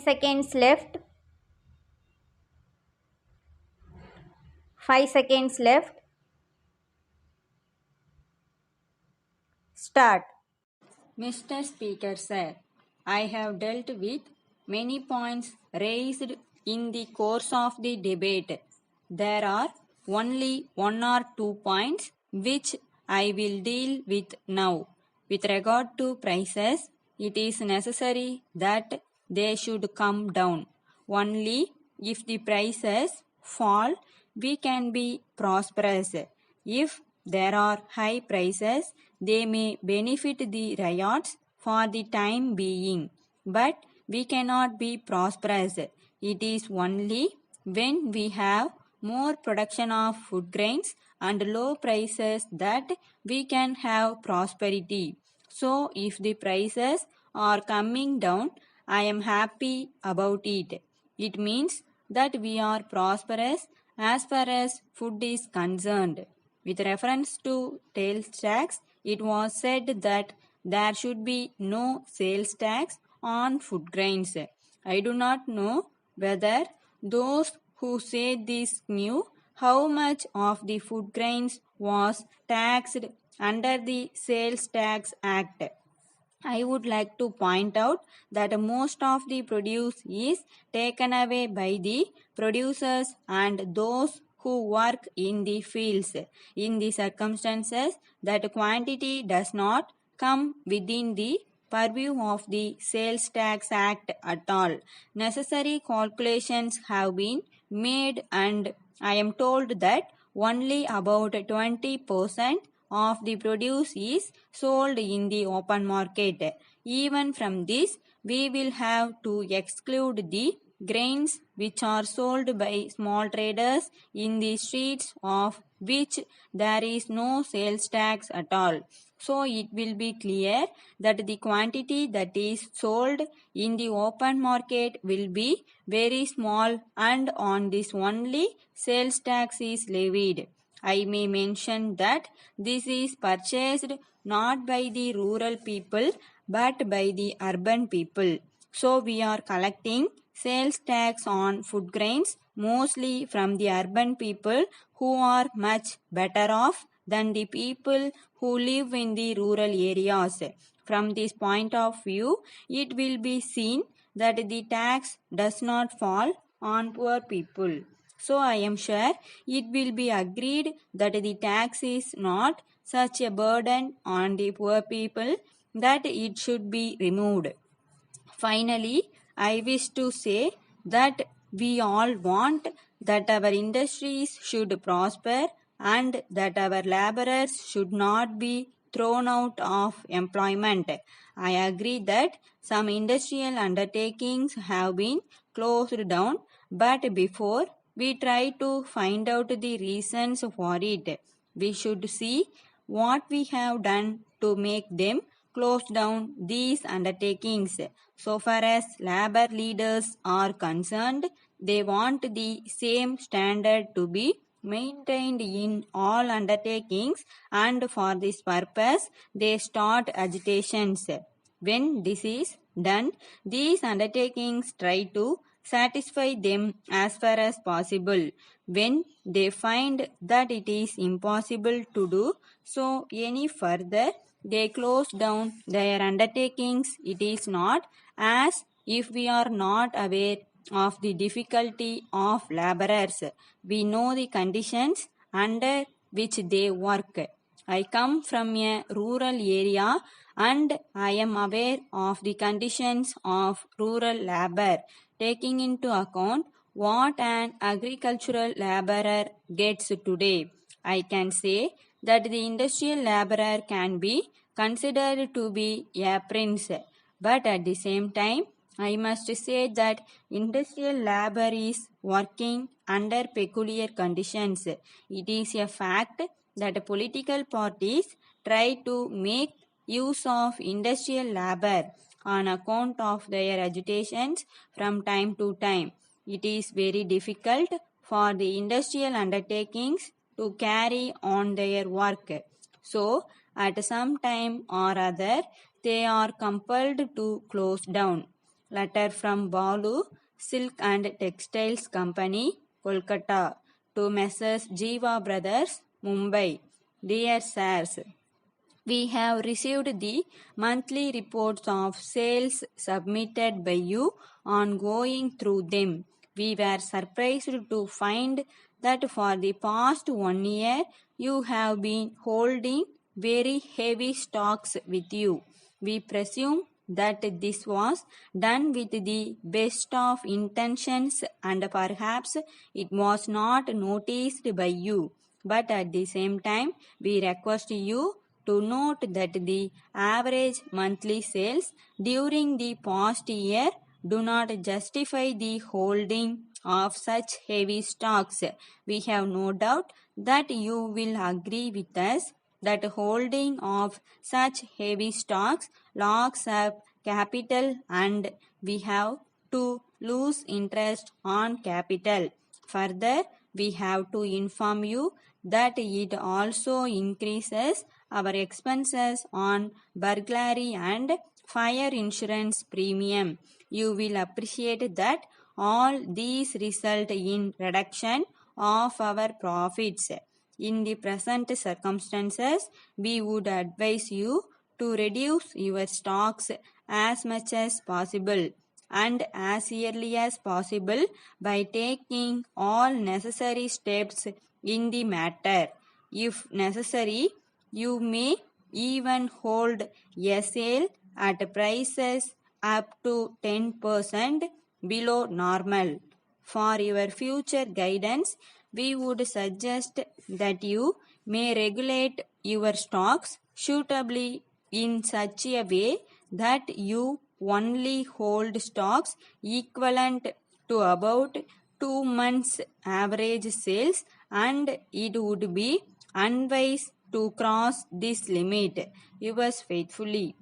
seconds left. 5 seconds left. Start. Mr. Speaker, sir, I have dealt with many points raised in the course of the debate. There are only one or two points which I will deal with now. With regard to prices, it is necessary that they should come down. Only if the prices fall, we can be prosperous. If there are high prices, they may benefit the riots for the time being, but we cannot be prosperous. It is only when we have more production of food grains and low prices that we can have prosperity. So, if the prices are coming down, I am happy about it. It means that we are prosperous as far as food is concerned. With reference to sales tax, it was said that there should be no sales tax on food grains. I do not know whether those who said this knew how much of the food grains was taxed under the Sales Tax Act. I would like to point out that most of the produce is taken away by the producers and those who work in the fields. In the circumstances, that quantity does not come within the purview of the Sales Tax Act at all. Necessary calculations have been made, and I am told that only about 20% of the produce is sold in the open market. Even from this, we will have to exclude the grains which are sold by small traders in the streets, of which there is no sales tax at all. So it will be clear that the quantity that is sold in the open market will be very small, and on this only sales tax is levied. I may mention that this is purchased not by the rural people but by the urban people. So we are collecting sales tax on food grains mostly from the urban people who are much better off than the people who live in the rural areas. From this point of view, it will be seen that the tax does not fall on poor people. So I am sure it will be agreed that the tax is not such a burden on the poor people that it should be removed. Finally, I wish to say that we all want that our industries should prosper and that our laborers should not be thrown out of employment. I agree that some industrial undertakings have been closed down, but before we try to find out the reasons for it, we should see what we have done to make them close down these undertakings. So far as labor leaders are concerned, they want the same standard to be maintained in all undertakings, and for this purpose they start agitations. When this is done, these undertakings try to satisfy them as far as possible. When they find that it is impossible to do so any further, they close down their undertakings. It is not as if we are not aware of the difficulty of laborers. We know the conditions under which they work. I come from a rural area and I am aware of the conditions of rural labor, taking into account what an agricultural laborer gets today. I can say that the industrial laborer can be considered to be a prince, but at the same time, I must say that industrial labor is working under peculiar conditions. It is a fact that political parties try to make use of industrial labor on account of their agitations from time to time. It is very difficult for the industrial undertakings to carry on their work. So, at some time or other, they are compelled to close down. Letter from Balu, Silk and Textiles Company, Kolkata, to Messrs. Jiva Brothers, Mumbai. Dear Sirs, we have received the monthly reports of sales submitted by you. On going through them, we were surprised to find that for the past 1 year you have been holding very heavy stocks with you. We presume that this was done with the best of intentions and perhaps it was not noticed by you. But at the same time, we request you to note that the average monthly sales during the past year do not justify the holding of such heavy stocks. We have no doubt that you will agree with us that holding of such heavy stocks locks up capital and we have to lose interest on capital. Further, we have to inform you that it also increases our expenses on burglary and fire insurance premium. You will appreciate that all these result in reduction of our profits. In the present circumstances, we would advise you to reduce your stocks as much as possible and as early as possible by taking all necessary steps in the matter. If necessary, you may even hold a sale at prices up to 10% below normal. For your future guidance, we would suggest that you may regulate your stocks suitably in such a way that you only hold stocks equivalent to about 2 months average sales and it would be unwise to cross this limit. Yours faithfully,